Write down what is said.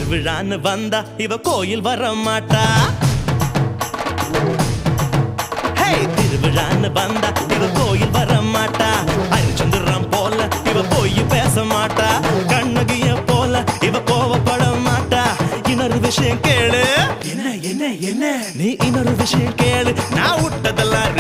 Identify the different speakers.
Speaker 1: திருவிழான்னு வந்தா இவ கோயில் வர மாட்டா. திருவிழான்னு வந்தா இவ கோயில் வர மாட்டா. அரிச்சந்திரம் போல இவ போய் பேச மாட்டா. கண்ணகிய போல இவ கோவப்பட மாட்டா. இன்னொரு விஷயம் கேளு. என்ன என்ன என்ன நீ இன்னொரு விஷயம் கேளு. நான் விட்டதெல்லாம்